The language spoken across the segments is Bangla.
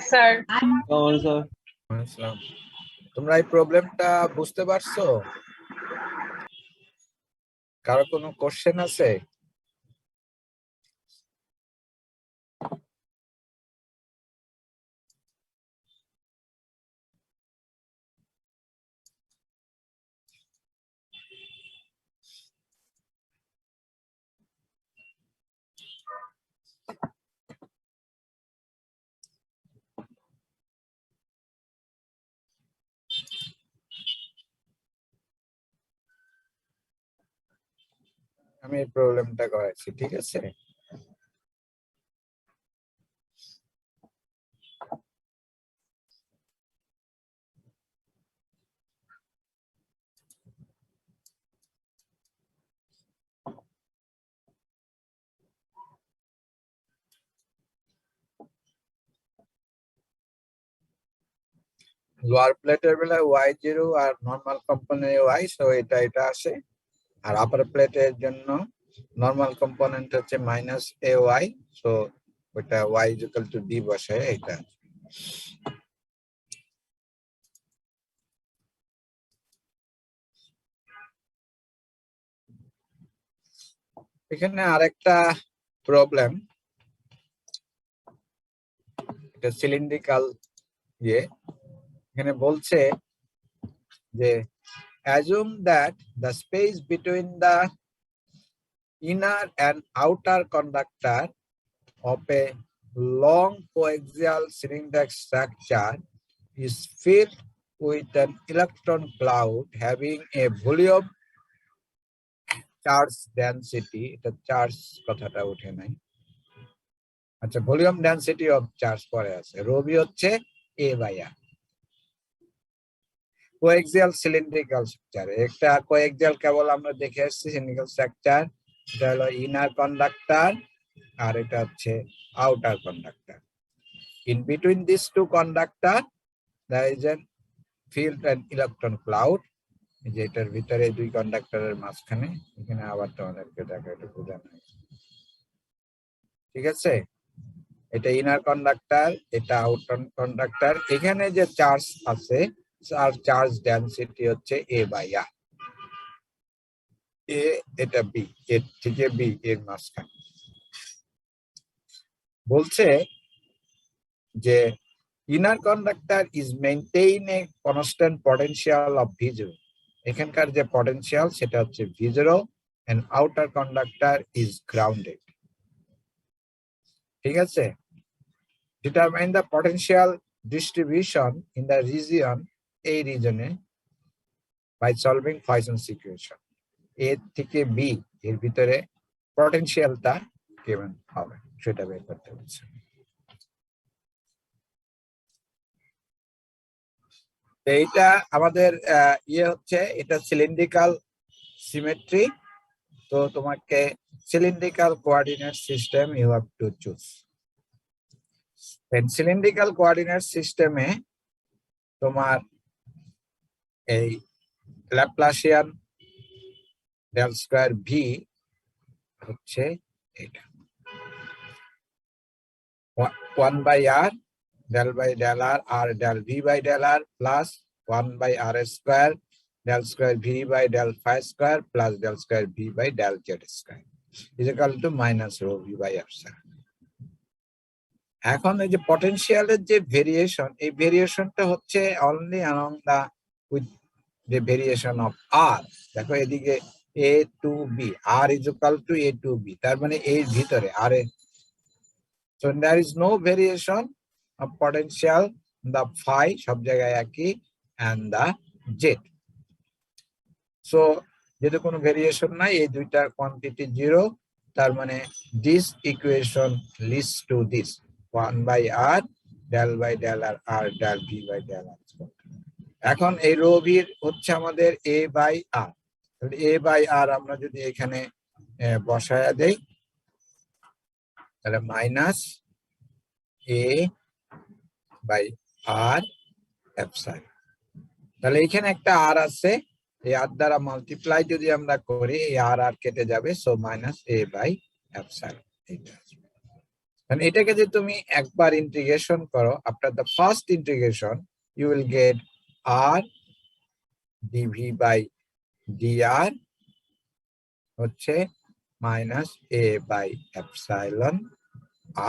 স্যার। আসসালাম। তোমরা এই প্রবলেমটা বুঝতে পারছো? কারো কোনো কোশ্চেন আছে? আমি এই প্রবলেমটা করেছি, ঠিক আছে? লোয়ার প্লেটের বেলায় y0 আর নরমাল কম্পোনেন্ট y, সো এটা আসে। আর আপার প্লেটের জন্য নরমাল কম্পোনেন্ট হচ্ছে -ay, সো ওটা y = d বসায় এটা। এখানে আরেকটা প্রবলেম, এটা সিলিন্ড্রিক্যাল ইয়ে। এখানে বলছে যে assume that the space between the inner and outer conductor of a long coaxial cylindrical structure is filled with an electron cloud having a volume charge density, এটা চার্জ কথাটা উঠে নাই, আচ্ছা ভলিউম ডেনসিটি অফ চার্জ পরে আছে, রবি হচ্ছে a/r। কোএক্সিয়াল সিলিন্ড্রিক্যাল স্ট্রাকচার, একটা কোএক্সিয়াল কেবল আমরা দেখে আসছি সিলিন্ড্রিক্যাল স্ট্রাকচার, এটা হলো ইনার কন্ডাক্টর আর এটা হচ্ছে outer conductor. In between this two conductor there is a field and electron cloud, যেটার ভিতরে দুই কন্ডাক্টরের মাঝখানে, এখানে আবার তোমাদেরকে দেখা এটা বোঝানো হয়েছে, ঠিক আছে? এটা ইনার কন্ডাক্টর, এটা আউটার কন্ডাক্টর। এখানে যে চার্জ আছে, চার্জ ডেনসিটি হচ্ছে a/r, এ এটা বি, এর থেকে বি এর মাঝখানে। বলছে যে inner conductor is maintain a constant potential of V0, এখানকার যে পটেনশিয়াল সেটা হচ্ছে V0, and outer conductor is grounded, ঠিক আছে? Determine the potential distribution in the region, এই রিজনে, by solving Poisson's equation. A থেকে বি এর ভিতরে পটেনশিয়ালটা কেমন হবে সেটা বের করতে হচ্ছে। এইটা আমাদের ইয়ে হচ্ছে, এটা সিলিন্ড্রিক্যাল সিমেট্রি, তো তোমাকে cylindrical coordinate system you have to choose. Cylindrical coordinate সিস্টেমে তোমার এই ল্যাপ্লাসিয়ান ডেল স্কয়ার ভি হচ্ছে এটা 1/r del by del r r del v by del r plus 1/r square del square v by del phi square plus del square v by del z square is equal to minus rho v by epsilon। এখন এই যে পটেনশিয়ালের যে ভেরিয়েশন, এই ভেরিয়েশনটা হচ্ছে only along the with the variation of r। দেখো এদিকে a to b, r is equal to a to b, তার মানে এর ভিতরে r এর, so there is no variation of potential the phi সব জায়গায় একই and the z, so যেহেতু কোনো ভেরিয়েশন নাই, এই দুইটার কোয়ান্টিটি 0, তার মানে this equation leads to this 1/r del by del r r del v by del r। এখন এই রো ভির হচ্ছে আমাদের a/r, তাহলে a/r আমরা যদি এখানে বসায়া দেই তাহলে মাইনাস a/r এপসাইলন। তাহলে এখানে একটা r আছে, এই r দ্বারা মাল্টিপ্লাই যদি আমরা করি এই r কেটে যাবে, সো মাইনাস a/এপসাইলন। এটাকে যে তুমি একবার ইন্টিগ্রেশন করো, after the first integration you will get r dv by dr হচ্ছে minus a by epsilon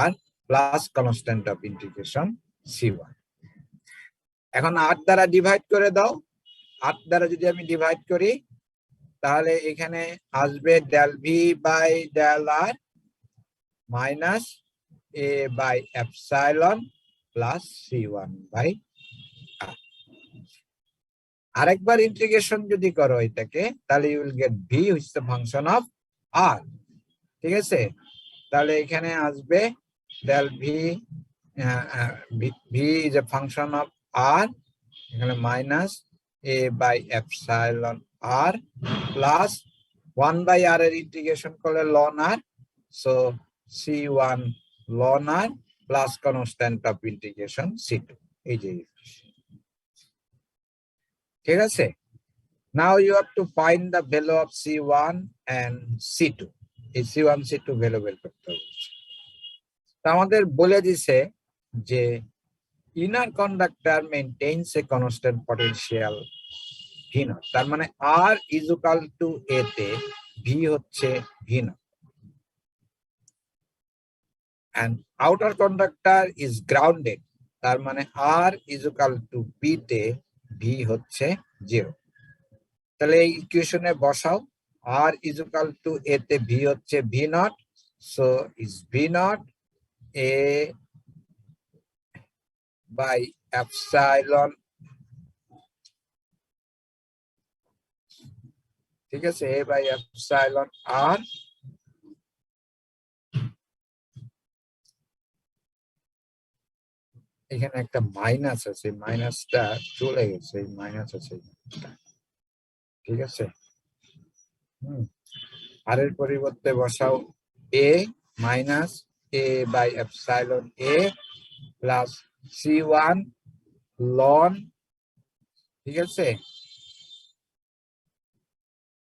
r plus constant of integration c1। এখন 8 দ্বারা ডিভাইড করে দাও। 8 দ্বারা যদি আমি ডিভাইড করি তাহলে এখানে আসবে del V by del r minus a by epsilon plus c1 by r. আরেকবার ইন্টিগ্রেশন যদি করো এটাকে তাহলে you will get v which the function of r. ঠিক আছে, তাহলে এখানে আসবে del v v is a function of r, এখানে minus a by epsilon r plus 1 by r এর ইন্টিগ্রেশন করলে ln r, so c1 ln r plus constant of integration c2। এই যে, ঠিক আছে। Now you have to find the value of c1 and c2। এই c1 c2 ভ্যালু বের করতে হবে। আমাদের বলে দিছে যে inner conductor maintains a constant potential v naught, তার মানে r is equal to a তে ভি হচ্ছে v naught, and outer conductor is grounded, তার মানে r is equal to b তে ভি হচ্ছে 0। তাহলে এই ইকুয়েশনে বসাও, r is equal to a তে ভি হচ্ছে v naught, so is v naught a by epsilon, ঠিক আছে, এ বাই এপসাইলন আর এখানে একটা মাইনাস আছে, মাইনাসটা চলে গেছে, এই মাইনাস আছে, ঠিক আছে। আর এর পরিবর্তে বসাও a minus a by epsilon a plus c1 ln, ঠিক আছে,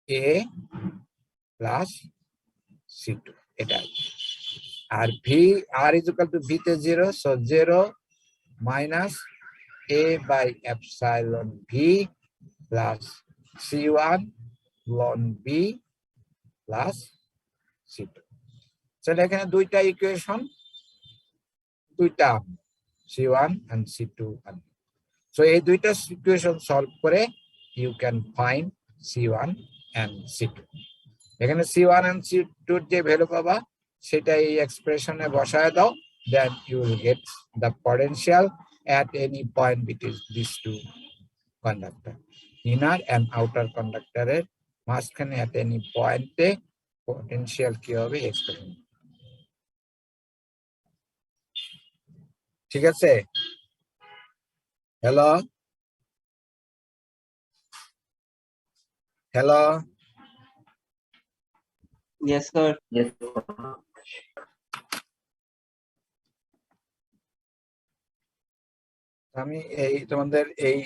এ প্লাস c2, এটা। আর v r is equal to v তে 0, so 0 minus a by epsilon v plus c1 ln b plus c2। তাহলে এখানে দুইটা ইকুয়েশন, দুইটা c1 and c2, সো এই দুইটা ইকুয়েশন সলভ করে you can find c1 and c2। এখানে c1 and c2 যে ভ্যালু পাবা সেটা এই এক্সপ্রেশনে বসায় দাও, then you will get the potential at any point between these two conductor, inner and outer conductor এর মাঝখানে at any point A potential কি হবে এক্সপ্রেশন। ঠিক আছে, hello hello, Yes, sir. Yes. আমি এই তোমাদের এই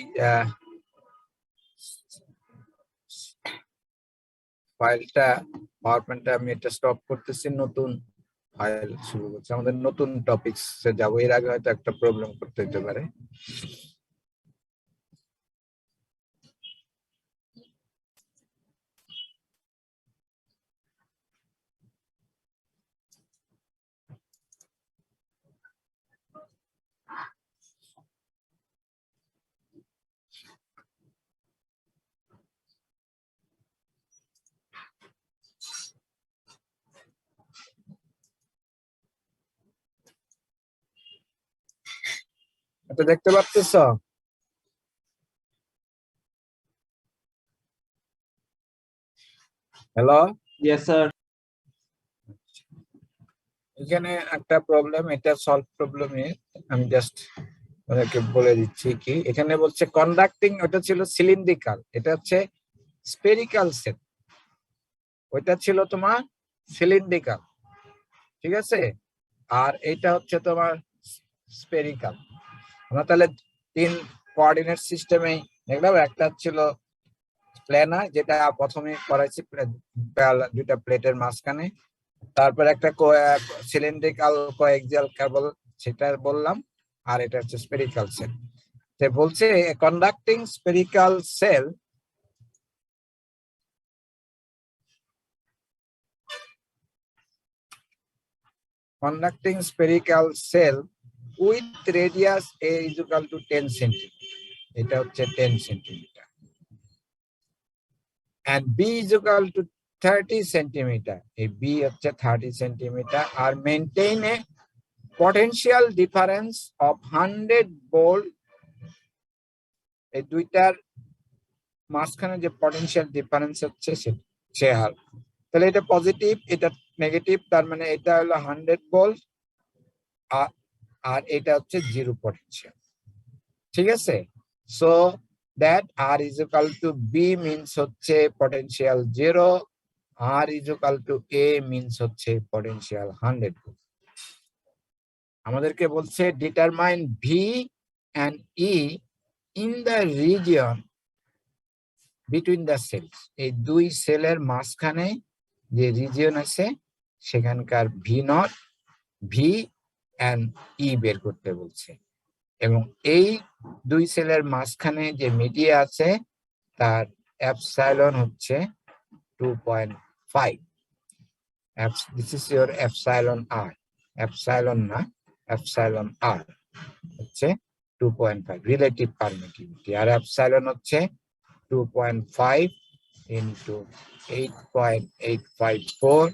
ফাইলটা পাওয়ার পয়েন্টটা আমি এটা স্টপ করতেছি, নতুন ফাইল শুরু করছি, আমাদের নতুন টপিকস এ যাবো। এর আগে হয়তো একটা প্রবলেম করতে হতে পারে। এটা দেখতে পাচ্ছ? Hello, Yes, sir. এখানে একটা প্রবলেম, এটা সলভ প্রবলেমে আমি জাস্ট ওনাকে বলে দিচ্ছি কি এখানে বলছে কন্ডাক্টিং, ওটা ছিল সিলিন্ড্রিকাল, এটা হচ্ছে স্পেরিক্যাল সেট, ওইটা ছিল তোমার সিলিন্ড্রিকাল, ঠিক আছে, আর এইটা হচ্ছে তোমার স্পেরিক্যাল। আমরা তাহলে 3 কোঅর্ডিনেট সিস্টেমে দেখলাম, একটা ছিল প্ল্যানার যেটা প্রথমে করাইছি দুইটা প্লেটের মাঝখানে, তারপর একটা সিলিন্ড্রিক্যাল কোএক্সিয়াল কেবল, সেটা বললাম। আর এটা হচ্ছে স্পেরিক্যাল সেল। তো বলছে conducting spherical shell conducting spherical cell with radius a is equal to 10 centimeter. এটা হচ্ছে 10 centimeter. And b is equal to 30 centimeter. এই b হচ্ছে 30 centimeter. Are maintain a potential difference of 100 volt. এই দুইটার মাঝখানে যে পটেনশিয়াল ডিফারেন্স হচ্ছে সে হার। তাহলে এটা পজিটিভ, এটা নেগেটিভ, তার মানে এটা হলো 100 ভোল্ট আর এটা হচ্ছে জিরো পটেনশিয়াল। ঠিক আছে, so that r is equal to b means হচ্ছে potential 0, r is equal to a means হচ্ছে পটেনশিয়াল 100 ভোল্ট। আমাদেরকে বলছে determine v and e in the region between the shells. এই দুই সেলের মাঝখানে যে রিজিয়ন আছে সেখানকার v naught, v and e বের করতে বলছে। এবং এই দুই সেলের মাঝখানে যে মিডিয়া আছে তার এপসাইলন হচ্ছে 2.5। This is your epsilon r, epsilon না, এপসাইলন আর হচ্ছে 2.5 রিলেটিভ পারমিটিভিটি। আর এপসাইলন হচ্ছে 2.5 into 8.854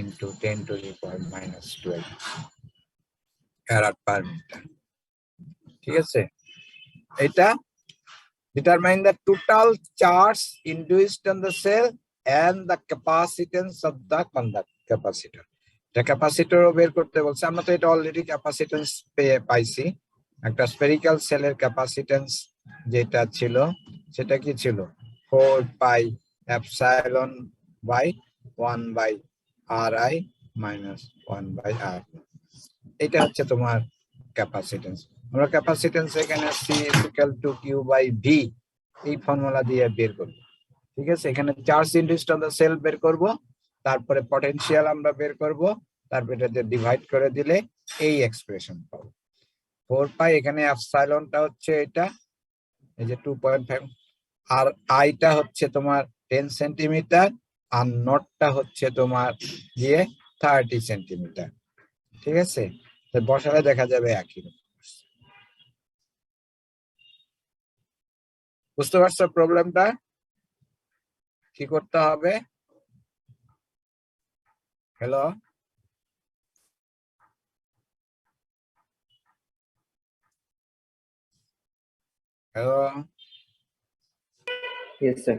into 10 to the power minus 12 farad per meter. ঠিক আছে, এটা determine the total charge induced on the cell and the capacitance of the conduct capacitor. এটা ক্যাপাসিটর বের করতে বলছে। আমরা তো এটা অলরেডি ক্যাপাসিটেন্স পাইছি। একটা স্ফেরিক্যাল সেলের ক্যাপাসিটেন্স যেটা ছিল সেটা কি ছিল 4 pi epsilon by 1 by r i minus 1 by r. এটা হচ্ছে তোমার ক্যাপাসিটেন্স। আমরা ক্যাপাসিটেন্স এখানে C equal to Q by V এই ফর্মুলা দিয়ে বের করব। ঠিক আছে, এখানে charge induced on the shell বের করব, তারপরে পটেনশিয়াল আমরা বের করব, তারপরে এটাতে ডিভাইড করে দিলে এই এক্সপ্রেশন পাবো 4 পাই। এখানে এপসাইলনটা হচ্ছে এটা, এই যে 2.5, আর আইটা হচ্ছে তোমার 10 সেন্টিমিটার, আর নটটা হচ্ছে তোমার দিয়ে 30 সেন্টিমিটার। ঠিক আছে, তো বসালে দেখা যাবে একই রকম। বুঝতে পারছো প্রবলেমটা কি করতে হবে? Hello, hello, Yes, sir.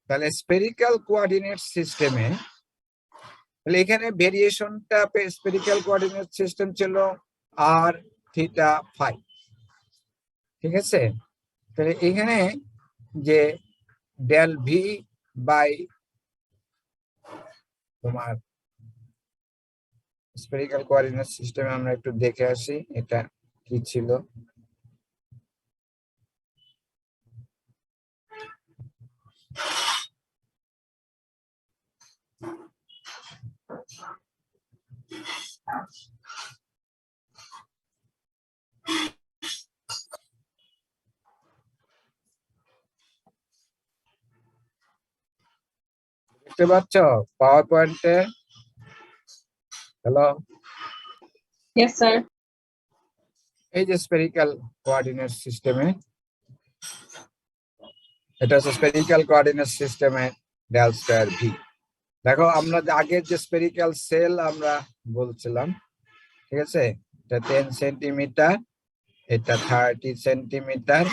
তাহলে স্পেরিক্যাল কোঅর্ডিনেট সিস্টেমে তাহলে এখানে ভেরিয়েশনটা স্পেরিক্যাল কোঅর্ডিনেট সিস্টেম ছিল আর থিটা ফাই। ঠিক আছে, তাহলে এখানে যে ডেল ভি বাই তোমার স্পেরিক্যাল কোঅর্ডিনেট সিস্টেমে আমরা একটু দেখে আসি এটা কি ছিল। দেখতে পাচ্ছ পাওয়ার পয়েন্টে? Hello, Yes, sir. এই যে স্পেরিক্যাল কোঅর্ডিনেট সিস্টেমে, এটা হচ্ছে স্পেরিক্যাল কোঅর্ডিনেট সিস্টেমে ডেল স্কয়ার ভি। দেখো আমরা আগের যে স্পেরিক্যাল সেল আমরা বলছিলাম, ঠিক আছে, এটা 10 সেন্টিমিটার, এটা 30 সেন্টিমিটার,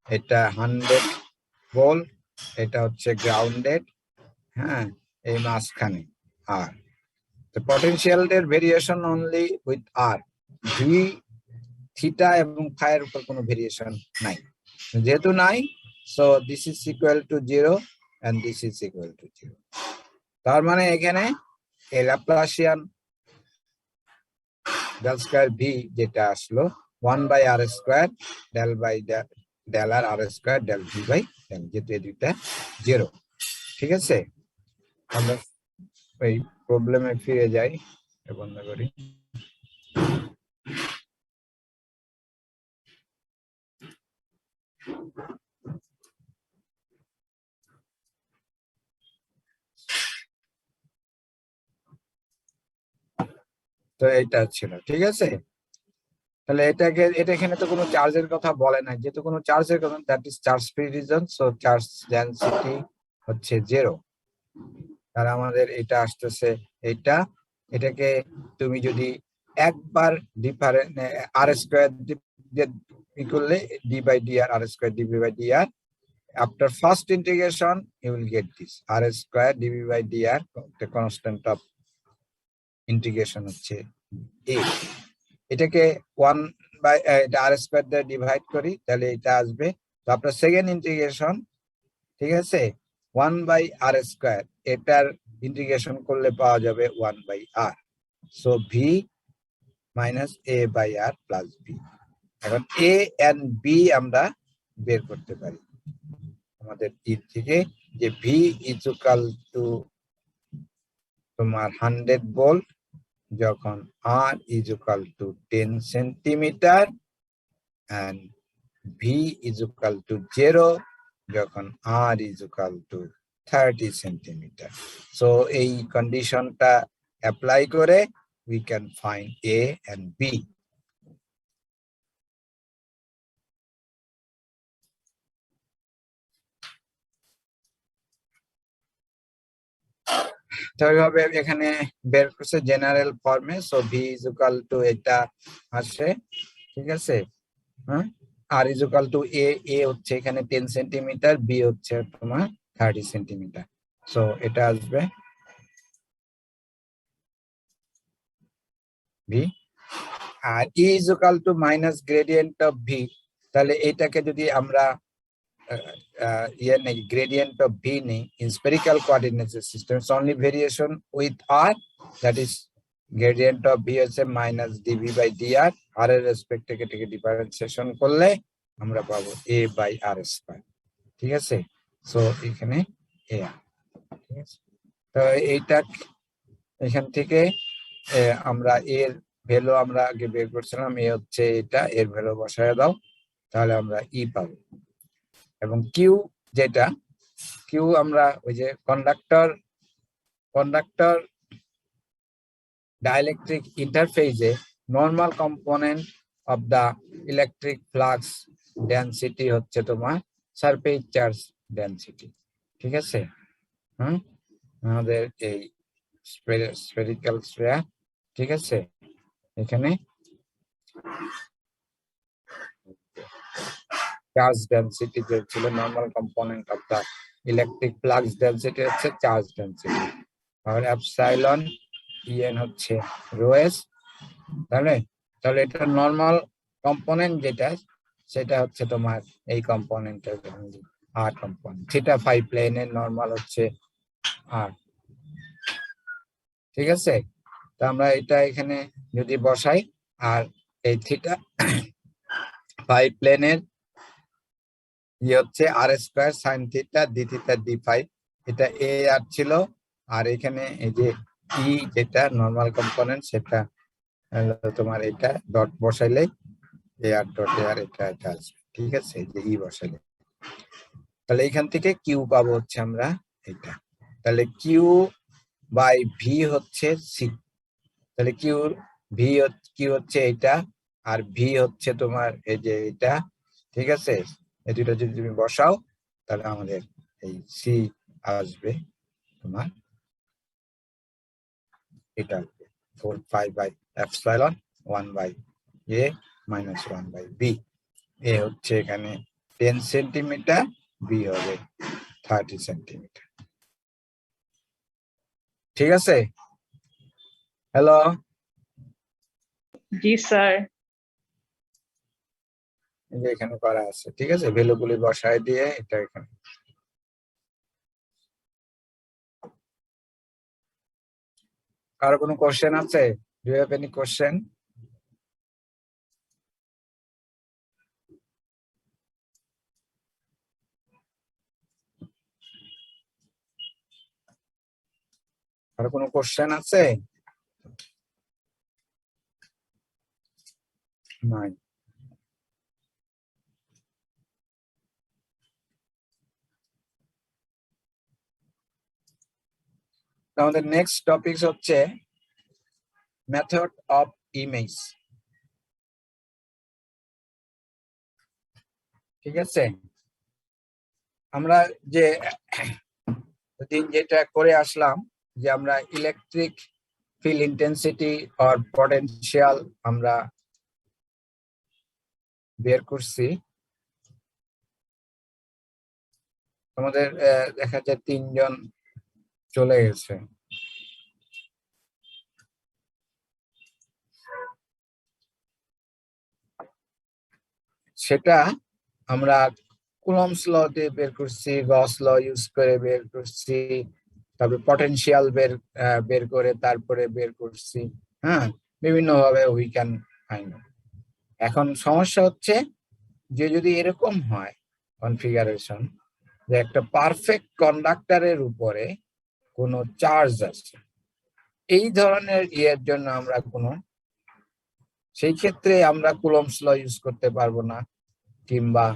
এটা 100 ভোল্ট, এটা হচ্ছে গ্রাউন্ডেড, হ্যাঁ, এই মাঝখানে আর পটেনশিয়ালের variation only with r, v theta এবং ফাইয়ের উপর কোনো ভেরিয়েশন নাই। যেহেতু নাই, so this is equal to 0 and this is equal to 0। তার মানে এখানে ল্যাপ্লাসিয়ান ডেল স্কয়ার ভি যেটা আসলো 1/r² del by del r r square del V by del, যেহেতু এই দুইটা 0। ঠিক আছে, আমরা এই প্রবলেমে ফিরে যাই, বন্ধ করি। তো এটা ছিল, ঠিক আছে। তাহলে এটা এখানে তো কোনো চার্জের কথা বলে না, যেহেতু কোনো চার্জের কথা, that is charge free reason, so charge density হচ্ছে 0। আর আমাদের এটা আসতেছে এটা, এটাকে তুমি যদি একবার ডিফারেন্ট আর স্কয়ার করলে d by d r square DB by d r, after first integration you will get this r square dv by dr, the constant of integration হচ্ছে a। এটাকে 1 বাই r স্কয়ার দিয়ে ডিভাইড করি, তাহলে এটা আসবে। তো আপনার সেকেন্ড ইন্টিগ্রেশন, ঠিক আছে, 1 বাই আর স্কয়ার, এটার ইন্টিগ্রেশন করলে পাওয়া যাবে 1 by r, so v minus a by r plus b। এখন a and b আমরা বের করতে পারি আমাদের দিক থেকে, যে v ইজ ইকুয়াল টু তোমার 100 ভোল্ট যখন r is equal two 10 centimetre, and v is equal to 0 যখন r is equal two 30 centimetre. So এই কন্ডিশনটা অ্যাপ্লাই করে we can find a and b। তো এইভাবে এখানে বের করছে জেনারেল ফর্মে, so V is equal two এটা আসে, ঠিক আছে। হ্যাঁ, আর ইজ ইকুয়াল টু এ হচ্ছে এখানে 10 সেন্টিমিটার, বি হচ্ছে তোমার 30 সেন্টিমিটার, সো এটা আসবে ভি। আর E is equal to minus gradient of V, তাহলে এটাকে যদি আমরা ইয়ে নেই, গ্রেডিয়েন্ট অফ ভি নেই in spherical coordinate system, only variation with r, that is gradient of V হচ্ছে minus dV by dr, r এর রেসপেক্টে এটাকে ডিফারেন্সিয়েশন করলে আমরা পাবো এ বাই আর স্কয়ার। ঠিক আছে, সো এখানে এ আর, ঠিক আছে। তো এইটা এখান থেকে আমরা এর ভ্যালু আমরা আগে বের করছিলাম, এ হচ্ছে এটা, এর ভ্যালু বসায় দাও, তাহলে আমরা ই পাবো। এবং কিউ যেটা, কিউ আমরা ওই যে কন্ডাক্টর ডাইলেকট্রিক ইন্টারফেসে normal component of the electric flux density হচ্ছে তোমার সারফেস চার্জ ডেনসিটি। ঠিক আছে, আমাদের এই স্ফেরিক্যাল স্ফিয়ার, ঠিক আছে, এখানে চার্জ ডেনসিটি যে ছিল normal component of the electric flux density হচ্ছে চার্জ ডেনসিটি, আর এপসাইলন ইএন হচ্ছে রো এস। তাহলে এটা নর্মাল কম্পোনেন্ট যেটা, সেটা হচ্ছে তোমার এই কম্পোনেন্টের আর কম্পোনেন্ট, থিটা ফাই প্লেনের নর্মাল হচ্ছে আর। ঠিক আছে, তো আমরা এটা এখানে যদি বসাই, আর এই থিটা ফাই প্লেনের হচ্ছে r square sine theta d theta d phi, এটা এ আর ছিল, আর এখানে এই যে ই যেটা নর্মাল কম্পোনেন্ট, সেটা তোমার এটা dot বসাইলে A R dot A আর এটা আসবে। ঠিক আছে, এই যে ই বসাইলে, তাহলে এখান থেকে কিউ পাবো হচ্ছে আমরা এটা, তাহলে কিউ বাই ভি হচ্ছে সি, তাহলে কিউ হচ্ছে এটা, আর ভি হচ্ছে তোমার এই যে এটা। ঠিক আছে, এই দুটো যদি তুমি বসাও, তাহলে আমাদের এই সি আসবে তোমার এটা 4 by epsilon 1 by a minus 1 by b. A হচ্ছে এখানে 10 সেন্টিমিটার, বি হবে 30 সেন্টিমিটার। ঠিক আছে, হ্যালো, জি স্যার। এখানে করা আছে। ঠিক আছে, ভ্যালুগুলি বসায় দিয়ে এটা এখানে। কারো কোনো কোশ্চেন আছে? Do you have any question? আর কোনো কোশ্চেন আছে? নাই। আমাদের নেক্সট টপিক হচ্ছে মেথড অফ ইমেজ। ঠিক আছে, আমরা যে যেটা করে আসলাম যে আমরা electric field intensity or potential আমরা বের করছি। আমাদের দেখা যায় 3 জন চলে গেছে। সেটা আমরা কুলম্বস ল দিয়ে বের করছি, গস ল ইউজ করে বের করছি, তারপরে পটেনশিয়াল বের করে তারপরে বের করছি। হ্যাঁ, বিভিন্ন ভাবে উই ক্যান ফাইন্ড। এখন সমস্যা হচ্ছে যে যদি এরকম হয় কনফিগারেশন যে একটা পারফেক্ট কন্ডাক্টরের উপরে কোনো চার্জ আছে, এই ধরনের ইয়ের জন্য আমরা সেই ক্ষেত্রে আমরা কুলম্বস ল ইউজ করতে পারবো না, কিংবা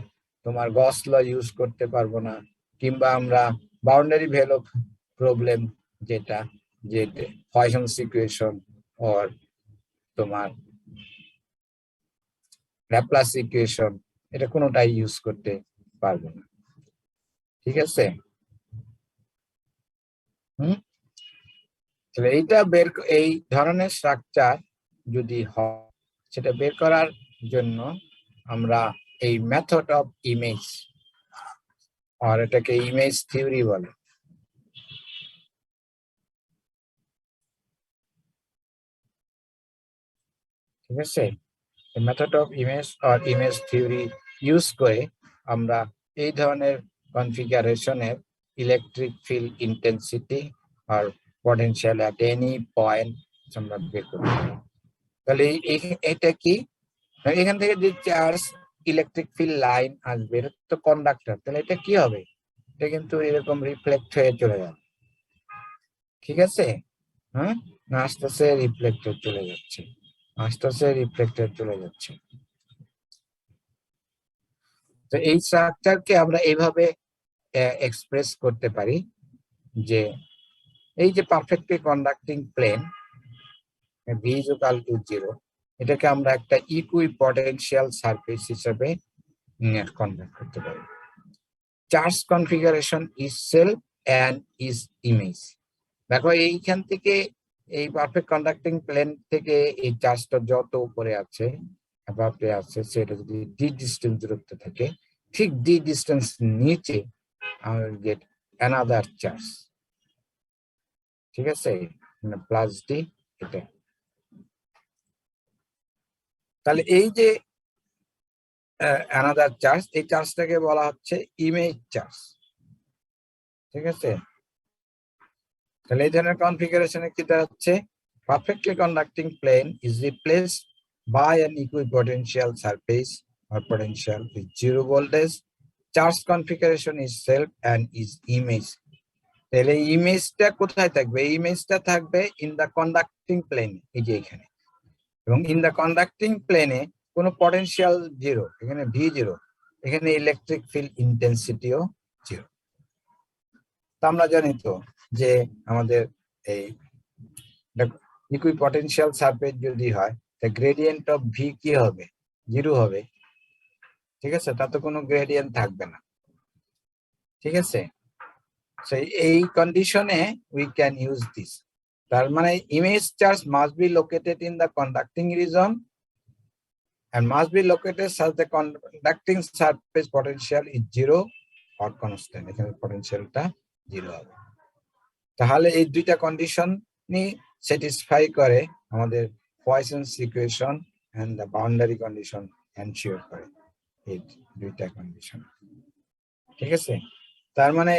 তোমার গস ল ইউজ করতে পারবো না, কিংবা আমরা বাউন্ডারি ভ্যালু প্রবলেম যেটা পয়সনস ইকুয়েশন অর তোমার ল্যাপ্লাস ইকুয়েশন, এটা কোনোটাই ইউজ করতে পারবো না। ঠিক আছে, তাহলে এই ধরনের স্ট্রাকচার যদি হয়, সেটা বের করার জন্য আমরা এই মেথড অফ ইমেজ, আর এটাকে ইমেজ থিওরি বলে। ঠিক আছে, মেথড অফ ইমেজ আর ইমেজ থিওরি ইউজ করে আমরা এই ধরনের কনফিগারেশনের ইলেকট্রিক ফিল্ড ইন্টেন্সিটি আর পটেনশিয়াল এট এনি পয়েন্ট আমরা বের করতে পারি। তাহলে এটা কি, এখান থেকে যে চার্জ ইলেকট্রিক ফিল্ড লাইন আসবে, এটা তো কন্ডাক্টর, তাহলে এটা কি হবে? এটা কিন্তু এরকম রিফ্লেক্ট হয়ে চলে যাবে। ঠিক আছে, হ্যাঁ, আস্তে আস্তে রিফ্লেক্টর চলে যাচ্ছে, আস্তে আস্তে রিফ্লেক্টর চলে যাচ্ছে। তো এই স্ট্রাকচারকে আমরা এইভাবে এক্সপ্রেস করতে পারি যে এই যে পারফেক্টলি কন্ডাক্টিং প্লেন V = 0, এটাকে আমরা একটা ইকুইপটেনশিয়াল সারফেস হিসেবে কনভার্ট করতে পারি। Charge configuration is self and is image. দেখো এইখান থেকে এই পারফেক্ট কন্ডাক্টিং প্লেন থেকে এই চার্জটা যত উপরে আছে সেটা যদি d ডিস্টেন্স দূরত্ব থাকে, ঠিক d ডিস্টেন্স নিচে I will get another charge। ঠিক আছে, প্লাস ডি এটা। তাহলে এই যে another চার্জ, এই চার্জটাকে বলা হচ্ছে ইমেজ চার্জ। ঠিক আছে, তাহলে এই ধরনের কনফিগারেশনে কি হচ্ছে, perfectly conducting plane is replaced by an equipotential surface or potential with 0 voltage. Charge configuration is self and is image. তাহলে ইমেজটা কোথায় থাকবে? ইমেজটা থাকবে ইন দা কন্ডাক্টিং প্লেন, এই যে এখানে। এবং ইন দা কন্ডাক্টিং প্লেনে কোনো পটেনশিয়াল 0, এখানে V0, এখানে ইলেকট্রিক ফিল্ড ইন্টেন্সিটিও 0। তা আমরা জানি তো যে আমাদের এই ইকুইপটেনশিয়াল সারফেস যদি হয়, তা গ্রেডিয়েন্ট অফ ভি কি হবে? 0 হবে। ঠিক আছে, তা তো কোনো গ্রেডিয়েন্ট থাকবে না। ঠিক আছে, সেই এই কন্ডিশনে উই ক্যান ইউজ দিস। তার মানে image charge must be located in the conducting reason and must be located such the conducting surface potential is 0 or constant। এখানে পটেনশিয়ালটা 0 হবে। তাহলে এই দুইটা কন্ডিশন নি স্যাটিসফাই করে আমাদের Poisson's equation and the boundary condition ensure করে এই দুইটা কন্ডিশন। ঠিক আছে, তার মানে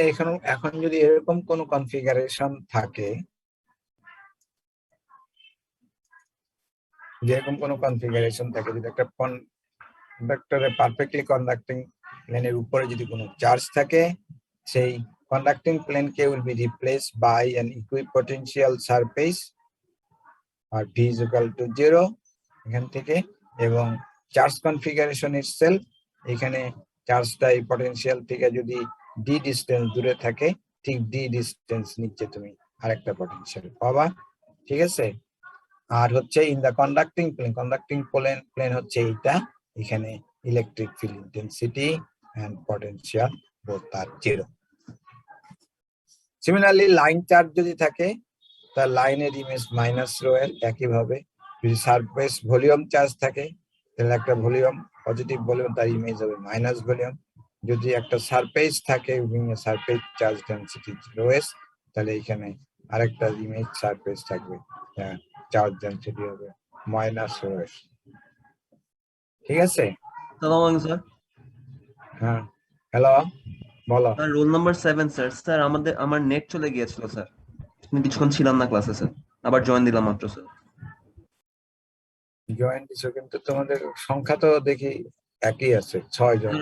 এখন যদি এরকম কোন কনফিগারেশন থাকে, যেরকম কোন কনফিগারেশন থাকে, যদি একটা কন্ডাক্টরে পারফেক্টলি কন্ডাক্টিং প্লেনের উপরে যদি কোনো চার্জ থাকে, সেই conducting plane K will be replaced by an equipotential surface or V is equal to 0 এখান থেকে এবং চার্জ কনফিগারেশন itself এখানে চার্জটা এই পটেনশিয়াল থেকে যদি d ডিসটেন্স দূরে থাকে ঠিক d ডিসটেন্স নিচে তুমি আরেকটা পটেনশিয়াল পাবা ঠিক আছে আর হচ্ছে ইন দা কন্ডাক্টিং প্লেন হচ্ছে এটা এখানে electric field intensity and potential both are 0 similarly line charge যদি থাকে তার লাইনের ইমেজ মাইনাস রো এর একইভাবে যদি সারফেস ভলিউম চার্জ থাকে তাহলে একটা ভলিউম পজিটিভ ভলিউম তার ইমেজ হবে মাইনাস ভলিউম যদি একটা সারফেস থাকে surface charge density rho S তাহলে এখানে আরেকটা ইমেজ সারফেস থাকবে চার্জ ডেনসিটি হবে মাইনাস রো এস ঠিক আছে আসসালামু আলাইকুম স্যার হ্যাঁ হ্যালো বলো sir roll number 7 sir sir আমার নেট চলে গিয়েছিল স্যার আমি কিছুক্ষণ ছিলাম না ক্লাসে স্যার আবার জয়েন দিলাম মাত্র স্যার জয়েন দিছো কিন্তু তোমাদের সংখ্যা তো দেখি একই আছে 6 জন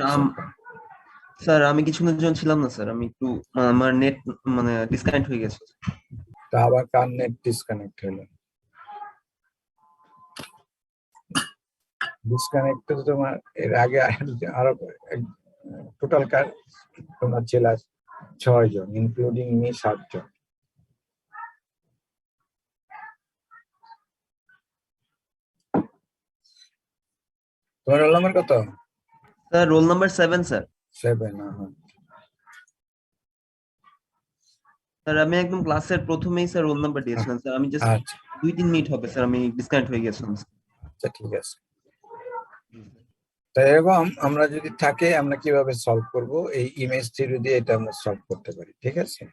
স্যার আমি কিছুক্ষণের জন্য ছিলাম না স্যার আমি একটু আমার নেট মানে ডিসকানেক্ট হয়ে গেছে তা আবার কার নেট ডিসকানেক্ট হলো ডিসকানেক্ট তো তোমার এর আগে আরো টোটাল কার তোমার ছিল 6 জন ইনক্লুডিং মি 7 জন তোমার রোল নাম্বার কত sir roll number 7 sir 7 sir আমি একদম ক্লাসের প্রথমেই স্যার রোল নাম্বার দিয়েছিলাম স্যার আমি জাস্ট আচ্ছা 2-3 মিনিট হবে স্যার আমি ডিসকানেক্ট হয়ে গেছিলাম আচ্ছা ঠিক আছে তো এরকম আমরা যদি থাকে আমরা কিভাবে সলভ করব এই ইমেজ থিওরি দিয়ে এটা আমরা সলভ করতে পারি ঠিক আছে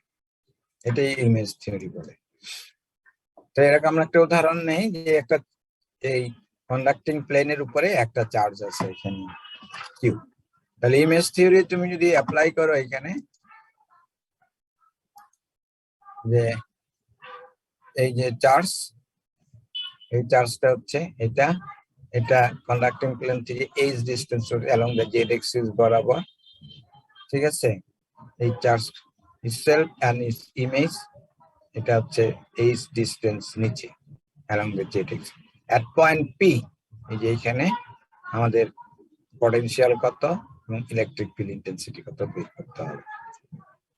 এটাই ইমেজ থিওরি বলে তো এরকম আমরা একটা উদাহরণ নেই যে একটা এই কন্ডাক্টিং প্লেনের উপরে একটা চার্জ আছে এখানে কিউ তাহলে ইমেজ থিওরি তুমি যদি অ্যাপ্লাই করো এখানে যে এই যে চার্জ এই চার্জটা হচ্ছে এটা এটা কন্ডাক্টিং প্লেন থেকে H distance along the z axis বরাবর ঠিক আছে এই charge itself and its image এটা হচ্ছে এইচ ডিসটেন্স নিচে along the z axis at point p এই যে এখানে আমাদের পটেনশিয়াল কত এবং ইলেকট্রিক ফিল্ড ইন্টেন্সিটি কত বের করতে হবে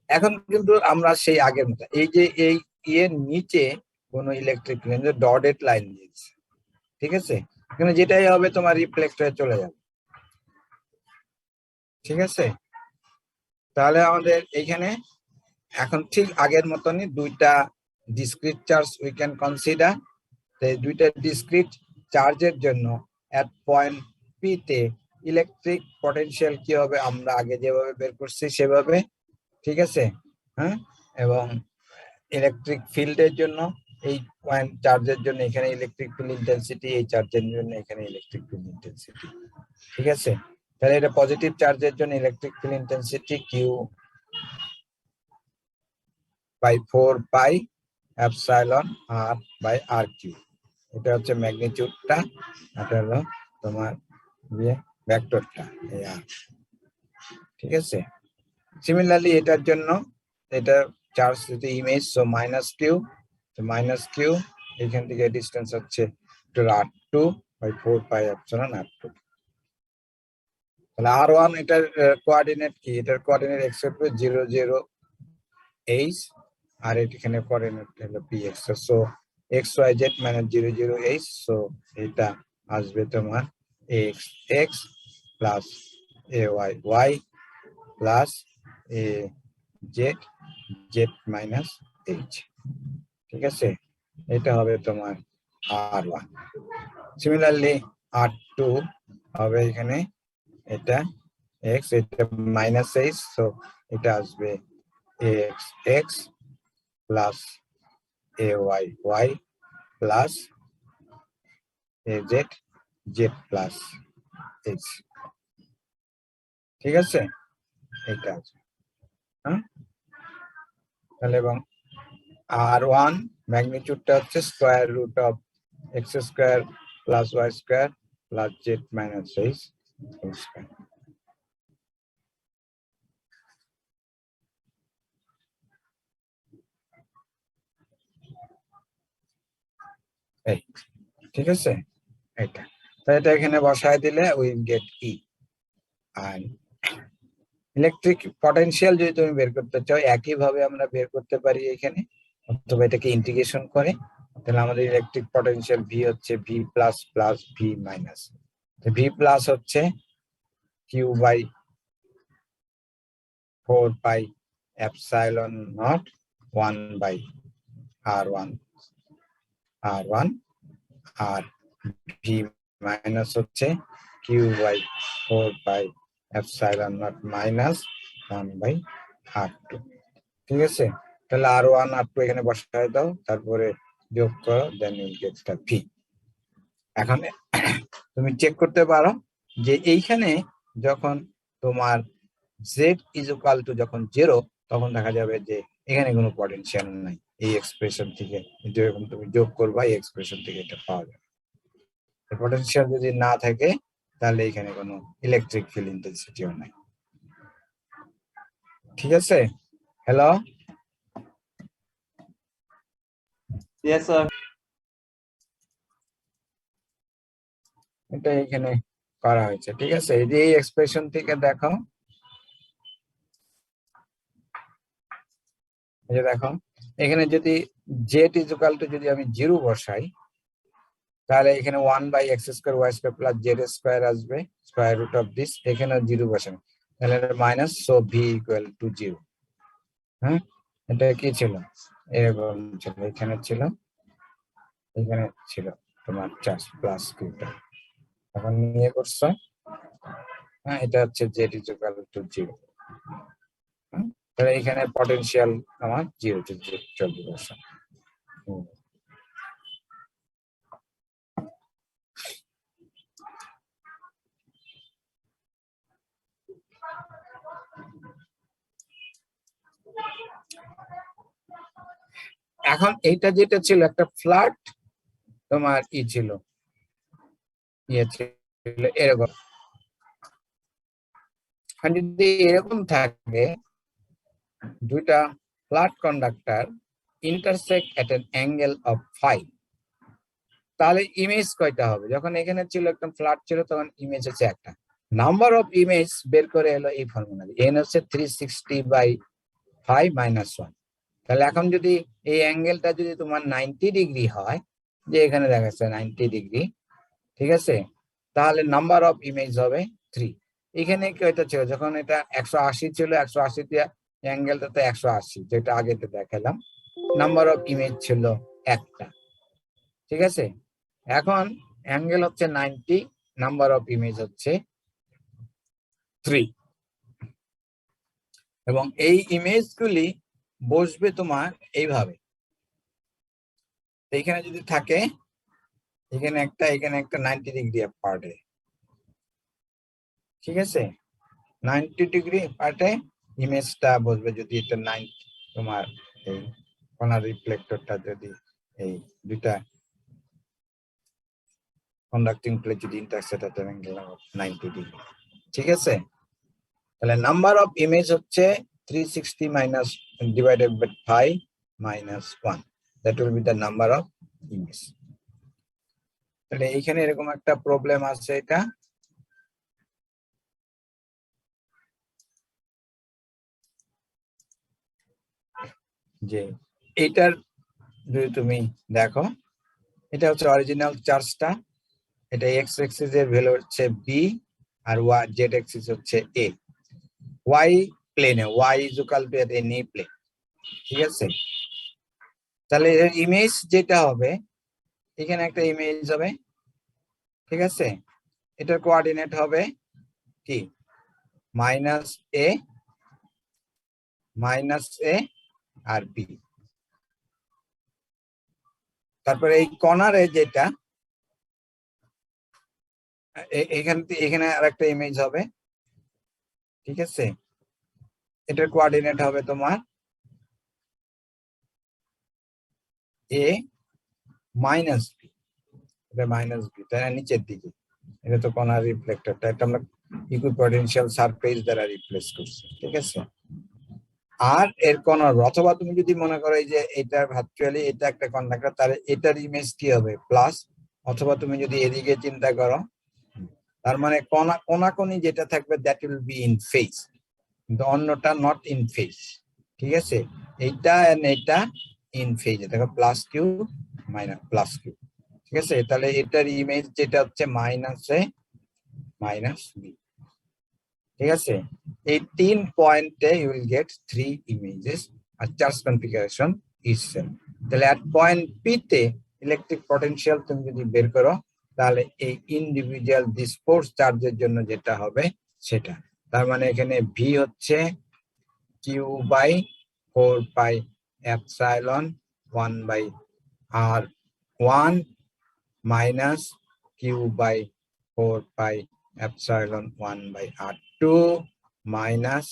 এখন কিন্তু আমরা সেই আগের মতো এই যে এই এর নিচে কোনো ইলেকট্রিক ফিল্ড ডটেড লাইন দিয়েছে ঠিক আছে এখানে যেটাই হবে তোমার রিফ্লেক্ট হয়ে চলে যাবে ঠিক আছে তাহলে আমাদের এইখানে এখন ঠিক আগের মতনই দুইটা discrete charge we can consider এই দুইটা ডিসক্রিট চার্জের জন্য এট পয়েন্ট পি তে ইলেকট্রিক পটেনশিয়াল কি হবে আমরা আগে যেভাবে বের করছি সেভাবে ঠিক আছে হ্যাঁ এবং ইলেকট্রিক ফিল্ডের জন্য এই পয়েন্ট চার্জের জন্য এখানে ইলেকট্রিক ফিল্ড ইন্টেন্সিটি এই চার্জের জন্য এখানে ইলেকট্রিক ফিল্ড ইন্টেন্সিটি ঠিক আছে তাহলে এটা পজিটিভ চার্জের জন্য electric field intensity Q by 4 pi epsilon r by r Q এটা হচ্ছে ম্যাগনিটিউডটা এটা হলো তোমার ইয়ে ভেক্টরটা এই আর ঠিক আছে সিমিলারলি এটার জন্য এটা চার্জ যদি ইমেজ সো মাইনাস কিউ তো মাইনাস কিউ এখান থেকে ডিসটেন্স হচ্ছে r2 by 4 pi epsilon r2 তাহলে r1 এটার কোঅর্ডিনেট কি এটার কোঅর্ডিনেট x এর উপরে 0 0 h আর এখানে কোঅর্ডিনেট হলো px সো xyz মানে 0 0 h সো এটা আসবে তোমার x x plus ay y plus z z minus h ঠিক আছে এটা হবে তোমার r1 সিমিলারলি r2 হবে এখানে এটা x এটা মাইনাস h সো এটা আসবে x x plus ay y plus az z plus h ঠিক আছে এটা আছে হ্যাঁ তাহলে এবং r1 ম্যাগনিটিউডটা হচ্ছে square root of x square plus y square plus z minus h square এই ঠিক আছে, এটা তো এটা এখানে বসায় দিলে উইল গেট ই। আর ইলেকট্রিক পটেনশিয়াল যদি তুমি বের করতে চাও একইভাবে আমরা বের করতে পারি এখানে, অথবা এটাকে ইন্টিগ্রেশন করে। তাহলে আমাদের ইলেকট্রিক পটেনশিয়াল ভি হচ্ছে v plus plus v minus. V plus হচ্ছে Q by 4 pi epsilon naught 1 by r1 আর ভি মাইনাস হচ্ছে Q by 4 pi epsilon naught minus 1 by r2। ঠিক আছে, তাহলে r1 r2 এখানে বসায় দাও, তারপরে যোগ করো, then you get the V. এখন তুমি চেক করতে পারো যে এইখানে যখন তোমার z ইজ ইকুয়াল টু যখন 0, তখন দেখা যাবে যে এখানে কোনো পটেনশিয়াল নাই। এই এক্সপ্রেশন থেকে যখন তুমি যোগ করবা, এই এক্সপ্রেশন থেকে এটা পাওয়া যাবে। পটেনশিয়াল যদি না থাকে তাহলে এখানে কোনো ইলেকট্রিক ফিল্ড ইন্টেন্সিটিও নাই। ঠিক আছে, হ্যালো? Yes, sir. এটা এখানে করা হয়েছে। ঠিক আছে, এই যে এই এক্সপ্রেশন থেকে দেখো, এই যে দেখো এখানে যদি জেড ইজ ইকুয়াল টু যদি আমি 0 বসাই, তাহলে এখানে 1 by x square y square plus z square আসবে, স্কোয়ার রুট অফ দিস, এখানে 0 বসান, তাহলে minus, so V equal to 0। হ্যাঁ, এটা কি ছিল, এরকম ছিল, এখানে ছিল, এখানে ছিল তোমার চার্জ প্লাস কিউটা, এখন নিয়ে করছো। হ্যাঁ, এটা হচ্ছে জেড ইজ ইকুয়াল টু 0। তাহলে এখানে পটেনশিয়াল আমার 0 টু 40%। এখন এইটা যেটা ছিল একটা ফ্ল্যাট তোমার ই ছিল, ইয়ে ছিল এরকম। যদি এরকম থাকে দুইটা flat conductor intersect at an angle of phi, তাহলে ইমেজ কয়টা হবে? যখন এখানে ছিল একদম ফ্ল্যাট ছিল, তখন ইমেজ হচ্ছে একটা। নাম্বার অফ ইমেজ বের করে এলো এই ফর্মুলা দিয়ে, এন হচ্ছে 360 বাই 5 মাইনাস 1। তাহলে এখন যদি এই অ্যাঙ্গেলটা যদি তোমার 90 ডিগ্রি হয়, যে এখানে দেখাচ্ছে 90 ডিগ্রি, ঠিক আছে, তাহলে নাম্বার অফ ইমেজ হবে 3। এখানে কয়টা ছিল? যখন এটা 180 ছিল, 180 দিয়ে অ্যাঙ্গেলটা তো 180, যেটা আগে তো দেখালাম, নাম্বার অফ ইমেজ ছিল একটা। ঠিক আছে, এখন অ্যাঙ্গেল হচ্ছে 90, নাম্বার অফ ইমেজ হচ্ছে 3, এবং এই ইমেজগুলি বসবে তোমার এইভাবে। এখানে যদি থাকে, এখানে একটা 90 ডিগ্রি পার্টে, ঠিক আছে, 90 ডিগ্রি পার্টে ইমেজটা বসবে। যদি এটা 90 তোমার এই কর্নার রিফ্লেক্টরটা যদি এই দুইটা কন্ডাক্টিং প্লেট যদি ইন্টারসেক্ট হয়, তাহলে 90 ডিগ্রি। ঠিক আছে, তাহলে নাম্বার অফ ইমেজ হচ্ছে 360 minus divided by 5 minus 1, that will be the number of image. তাহলে এইখানে এরকম একটা প্রবলেম আছে, এটা যে এইটার যদি তুমি দেখো, এটা হচ্ছে অরিজিনাল চার্জটা, এটা এক্স এক্সিস এর ভ্যালু হচ্ছে বি, আর ওয়াই জেড এক্সিস হচ্ছে এ, ওয়াই প্লেনে y is equal to any plane. ঠিক আছে, তাহলে এর ইমেজ যেটা হবে, এখানে একটা ইমেজ হবে। ঠিক আছে, এটার কোঅর্ডিনেট হবে কি মাইনাস এ আর বি। তারপরে এই কর্নারে যেটা এখানে আর একটা ইমেজ হবে। ঠিক আছে, এটার কোঅর্ডিনেট হবে তোমার এ মাইনাস বি, এটা মাইনাস বি, তাই না, নিচের দিকে। এটা তো কর্নার রিফ্লেক্টরটা, এটা আমরা ইকুইপটেনশিয়াল সারফেস দ্বারা রিপ্লেস করছি। ঠিক আছে, আর এর কোন অথবা তুমি যদি মনে করো এই যে এটা ভার্চুয়ালি এটা একটা কন্ডাক্টর, তাহলে এটার ইমেজ কি হবে প্লাস, অথবা তুমি যদি এদিকে চিন্তা করো তার মানে কোনাকুনি যেটা থাকবে that will be in phase, কিন্তু অন্যটা নট ইন ফেজ। ঠিক আছে, এইটা এন্ড এটা ইন ফেজ, দেখো plus Q minus plus Q. ঠিক আছে, তাহলে এটার ইমেজ যেটা হচ্ছে মাইনাস এ মাইনাস বি। ঠিক আছে, এই 3 পয়েন্টে ইউ উইল গেট 3 ইমেজেস আর চার্জ কনফিগারেশন ইজ সেম। তাহলে এট পয়েন্ট পি তে ইলেকট্রিক পটেনশিয়াল তুমি যদি বের করো তাহলে এই ইন্ডিভিজুয়াল ডিসপোর্স চার্জের জন্য যেটা হবে সেটা, তার মানে এখানে ভি হচ্ছে Q by 4 pi epsilon 1 by r 1 minus Q by 4 pi epsilon 1 by r2 minus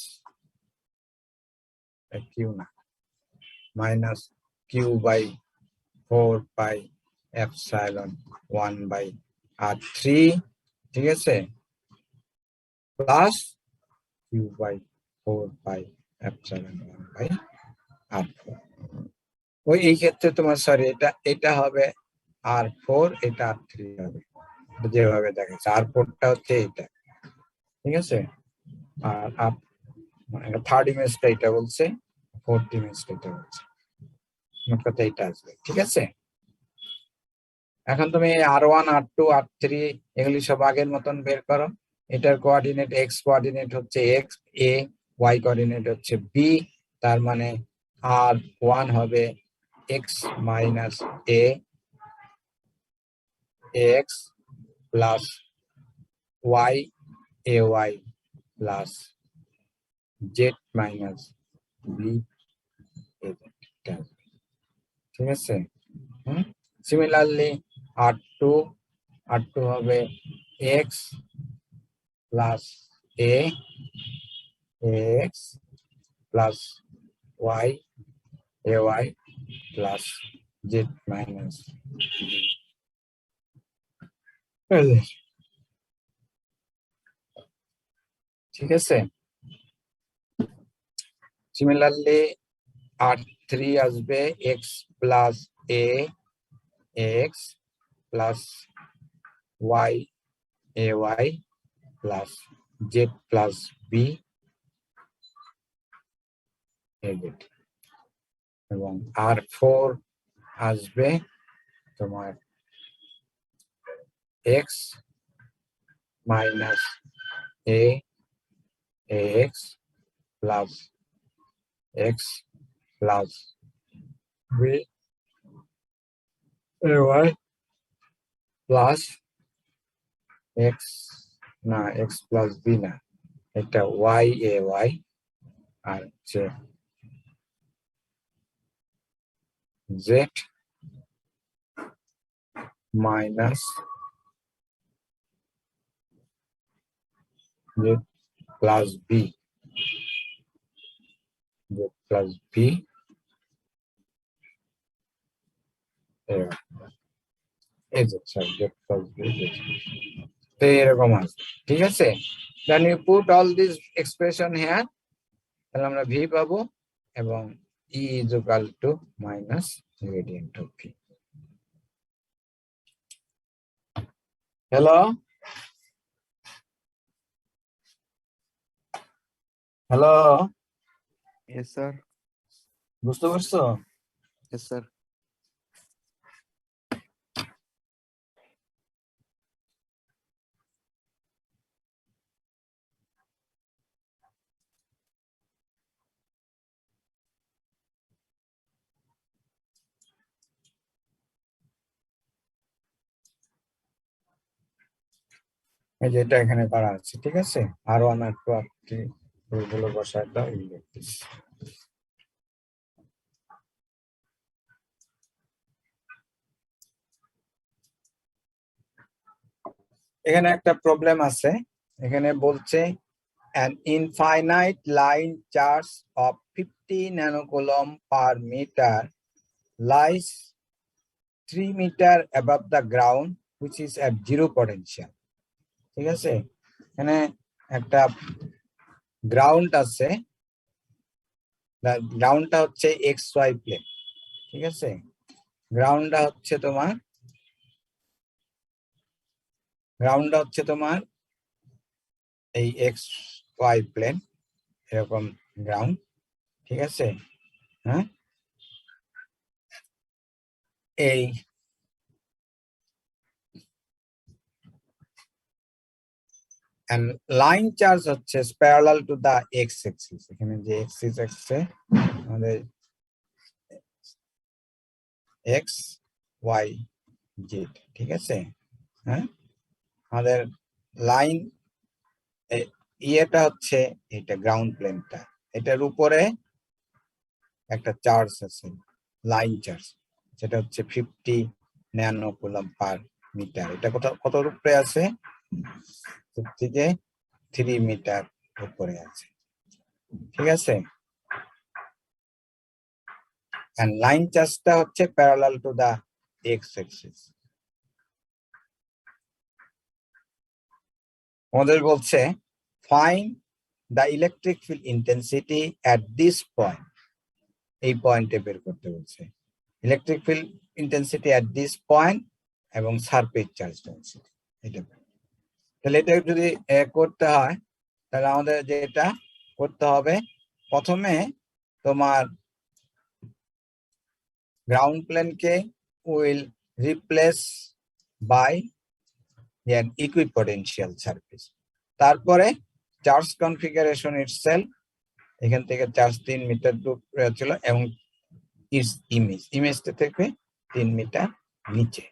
q না minus q by 4 pi epsilon 1 by r3, ঠিক আছে, plus q by 4 pi epsilon 1 by r4। ওই এই ক্ষেত্রে তোমার সরি এটা হবে r4, এটা r3 হবে, যেভাবে দেখাচ্ছে r4টা হচ্ছে এটা। ঠিক আছে, আর থার্ড ইমেজটা এটা বলছে, ফোর্থ ইমেজটা এটা বলছে, মোট কথা এটা আসবে। ঠিক আছে, এখন তুমি r1 r2 r3 এগুলি সব আগের মতন বের করো। এটার কোঅর্ডিনেট এক্স কোঅর্ডিনেট হচ্ছে এক্স এ, ওয়াই কোঅর্ডিনেট হচ্ছে বি, তার মানে r1 হবে x minus a x plus y a y plus z minus b. ঠিক আছে, সিমিলারলি r2 হবে x plus a x plus y a y plus z minus b. ঠিক আছে, সিমিলারলি r3 আসবে x plus a x plus y a y plus z plus b, এবং r4 আসবে তোমার x minus a x plus x plus b a y plus x না এক্স প্লাস বি না, এটা ওয়াই এ ওয়াই আর হচ্ছে z minus z plus b, z plus b এই যে জেড প্লাস বি, তো এরকম আছে। ঠিক আছে, then you put all this expression here, তাহলে আমরা ভি পাবো এবং e is equal to minus gradient of v. Hello hello, Yes, sir. বুঝতে পারছো? Yes, sir. এই যে এটা এখানে করা আছে। ঠিক আছে, r1 r2 r3 ওইগুলো বসায় দাও, এখানে একটা প্রবলেম আছে, এখানে বলছে an infinite line charge of 50 nanocoulomb per meter lies 3 meter above the ground which is at zero potential। ঠিক আছে, এখানে একটা গ্রাউন্ড আছে গ্রাউন্ডটা হচ্ছে এক্স ওয়াই প্লেন, ঠিক আছে? গ্রাউন্ডটা হচ্ছে তোমার এই এক্স ওয়াই প্লেন, এরকম গ্রাউন্ড, ঠিক আছে? হ্যাঁ, এই and line charge হচ্ছে parallel to the x axis, এখানে যে axis আছে আমাদের x y z, ঠিক আছে? হ্যাঁ, আমাদের লাইন ইয়েটা হচ্ছে এটা গ্রাউন্ড প্লেনটা, এটার উপরে একটা চার্জ আছে, লাইন চার্জ, যেটা হচ্ছে 50 ন্যানো কুলম্ব পার মিটার। এটা কত উপরে আছে? থেকে 3 মিটার উপরে আছে, ঠিক আছে? and line chargeটা হচ্ছে parallel to the x axis। আমাদের বলছে find the electric field intensity at this point, এই পয়েন্টে বের করতে বলছে electric field intensity at this point এবং সারফেস চার্জ ডেনসিটি। এটা তাহলে এটা যদি করতে হয় তাহলে আমাদের যেটা করতে হবে, প্রথমে তোমার গ্রাউন্ড প্লেনকে will replace by an equipotential surface, তারপরে চার্জ কনফিগারেশন ইটসেলফ, এখান থেকে চার্জ 3 মিটার দূরে ছিল এবং ইটস ইমেজটা থেকে 3 মিটার নিচে।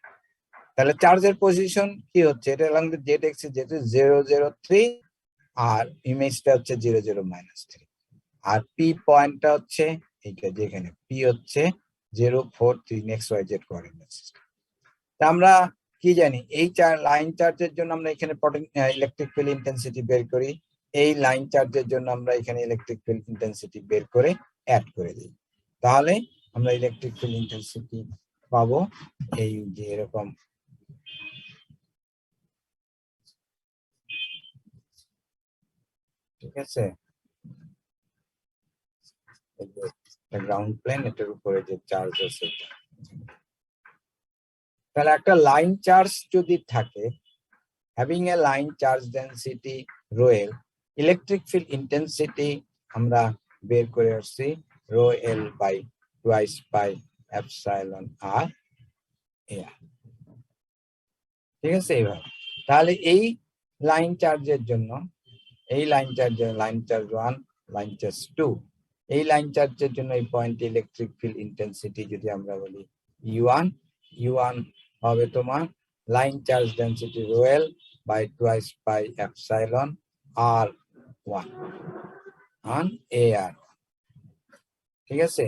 তাহলে চার্জের পজিশন কি হচ্ছে? এটা along the z axis যেহেতু 0 0 3 আর ইমেজটা হচ্ছে 0 0 -3, আর পি পয়েন্টটা হচ্ছে এইটা, যেখানে পি হচ্ছে 0 4 3 xyz কোঅর্ডিনেট সিস্টেম। তা আমরা কি জানি, এই লাইন চার্জের জন্য আমরা এখানে ইলেকট্রিক ফিল্ড ইন্টেন্সিটি বের করি, এই লাইন চার্জের জন্য আমরা এখানে ইলেকট্রিক ফিল্ড ইন্টেন্সিটি বের করে অ্যাড করে দিই, তাহলে আমরা ইলেকট্রিক ফিল্ড ইন্টেন্সিটি পাবো এই যে এরকম, ঠিক আছে? গ্রাউন্ড প্লেন, এটার উপরে যে চার্জ আছে, তাহলে একটা লাইন চার্জ যদি থাকে, having a line charge density rho l, electric field intensity আমরা বের করে আসছি rho l by twice pi epsilon r air, ঠিক আছে? এইভাবে তাহলে এই লাইন চার্জের জন্য, এই লাইন চার্জ 1, লাইন চার্জ 2, এই লাইন চার্জের জন্য এই পয়েন্টে ইলেকট্রিক ফিল্ড ইন্টেন্সিটি যদি আমরা বলি u1 হবে তোমার line charge density rho l by twice pi epsilon r1 on ar, ঠিক আছে?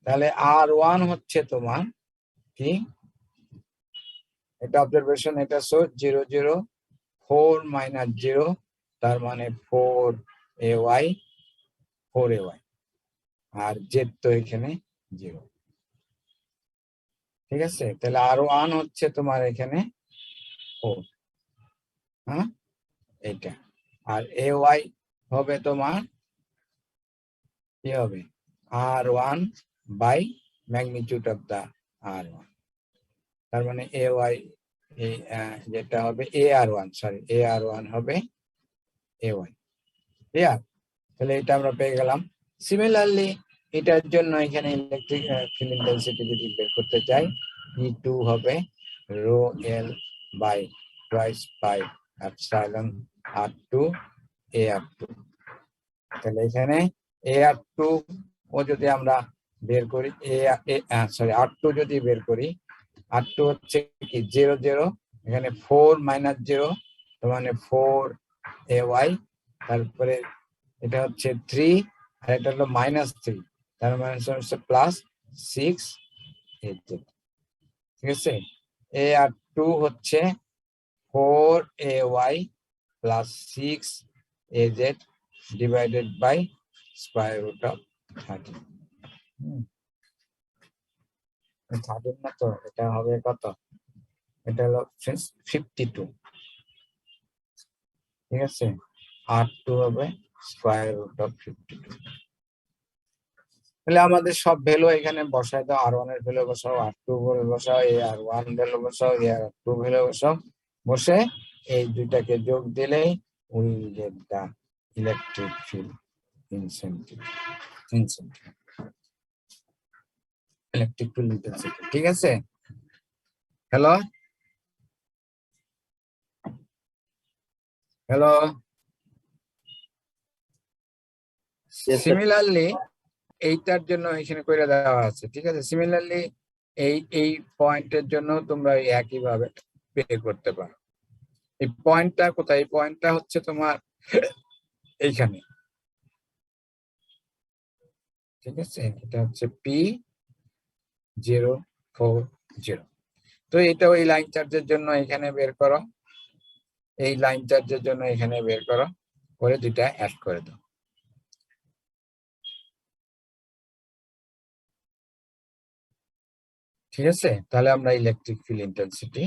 তাহলে r1 হচ্ছে তোমার কি, এটা অবজারভেশন, এটা সোর্স 0 0 4 - 0, তার মানে 4ay, আর জেড তো এখানে 0, ঠিক আছে? তাহলে r1 হচ্ছে তোমার এখানে 4, হ্যাঁ এইটা, আর ay হবে তোমার কি হবে r1 by magnitude of the r1, তার মানে ay যেটা হবে ar1, সরি ar1 হবে ay, ক্লিয়ার? তাহলে এটা আমরা পেয়ে গেলাম। সিমিলারলি এটার জন্য এখানে ইলেকট্রিক ফিল্ড ইন্টেন্সিটি যদি বের করতে চাই, E2 হবে rho l by twice pi epsilon r2 ar2, তাহলে এখানে ar2 ও যদি আমরা বের করি, সরি r2 যদি বের করি, r2 হচ্ছে কি 0 0, এখানে 4 - 0, তার মানে 4ay, তারপরে এটা হচ্ছে 3 আর এটা হলো -3, তার মানে হচ্ছে +6az, ঠিক আছে? ar2 হচ্ছে 4ay plus 6az divided by square root of 13, 13 না তো, এটা হবে কত? এটা হলো 52, ঠিক আছে? r2 হবে square root of 52, তাহলে আমাদের সব ভ্যালু এখানে বসায় দাও, R1 এর ভ্যালু বসাও, R2 ভ্যালু বসাও, AR1 ভ্যালু বসাও, AR2 ভ্যালু বসাও, বসে এই দুইটাকে যোগ দিলেই will get the electric field intensity electric field intensity. ঠিক আছে? Hello hello Yes, sir. Similarly এইটার জন্য এখানে করে দেওয়া আছে। ঠিক আছে? সিমিলারলি এই পয়েন্টের জন্য তোমরা একই ভাবে বের করতে পারো। এই পয়েন্টটা কোথায়? এই পয়েন্টটা হচ্ছে তোমার এইখানে। ঠিক আছে? এটা হচ্ছে P040। তো এটা ওই লাইন চার্জের জন্য এখানে বের করো, এই লাইন চার্জের জন্য এখানে বের করো, করে দুইটা অ্যাড করে দাও। ঠিক আছে? তাহলে আমরা electric field intensity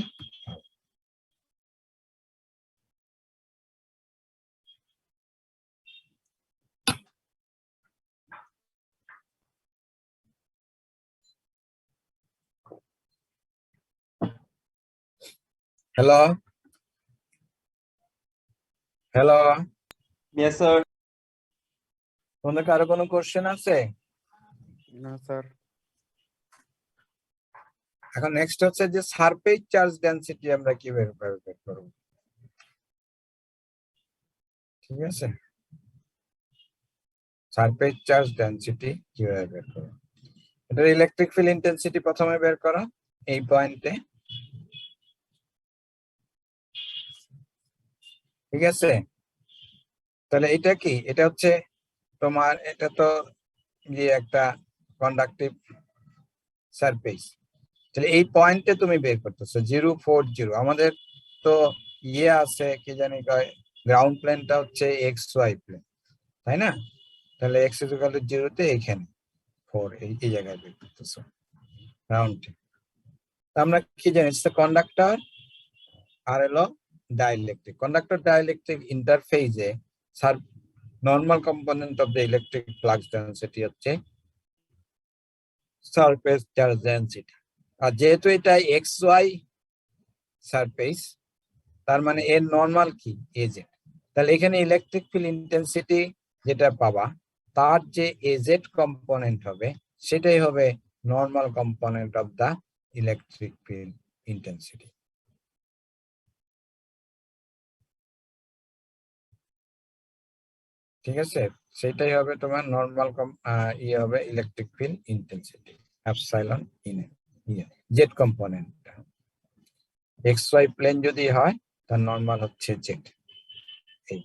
hello hello Yes, sir. তোমাদের কারো কোনো কোশ্চেন আছে? না স্যার। এখন নেক্সট হচ্ছে যে সারফেস চার্জ ডেনসিটি আমরা কিভাবে বের করব। ঠিক আছে? সারফেস চার্জ ডেনসিটি কিভাবে বের করব? এটা ইলেকট্রিক ফিল্ড ইন্টেন্সিটি প্রথমে বের করো এই পয়েন্টে। ঠিক আছে? তাহলে এটা কি? এটা হচ্ছে তোমার, এটা তো গিয়ে একটা কন্ডাক্টিভ সারফেস। তাহলে এই পয়েন্টে তুমি বের করতেছো 040। আমাদের তো ইয়ে আছে, কি জানি কয়, গ্রাউন্ড প্লেনটা হচ্ছে XY প্লেন, তাই না? তাহলে x = 0 তে এখানে 4 এই জায়গায় বের করতেছো গ্রাউন্ড। আমরা কি জানি? কন্ডাক্টর আর হলো ডাইইলেকট্রিক। কন্ডাক্টর ডাইইলেকট্রিক ইন্টারফেসে normal component of the electric flux density হচ্ছে সারফেস চার্জ ডেনসিটি। আর যেহেতু এটা XY সারফেস, তার মানে এর নর্মাল কি? AZ। তাহলে এখানে ইলেকট্রিক ফিল্ড ইন্টেন্সিটি যেটা পাবা, তার যে AZ কম্পোনেন্ট হবে সেটাই হবে normal component of the electric field intensity. ঠিক আছে? সেটাই হবে তোমার নর্মাল ইয়ে হবে electric field intensity epsilon z কম্পোনেন্টটা। XY প্লেন যদি হয় তার নর্মাল হচ্ছে জেড। এই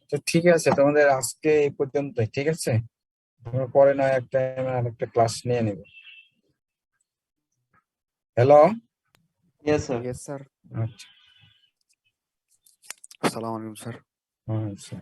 তো ঠিক আছে, তোমাদের আজকে এই পর্যন্তই। ঠিক আছে? আমরা পরে না একটা আরেকটা ক্লাস নিয়ে নেব। Hello Yes, sir. Yes sir. আচ্ছা আসসালামু আলাইকুম স্যার। আচ্ছা।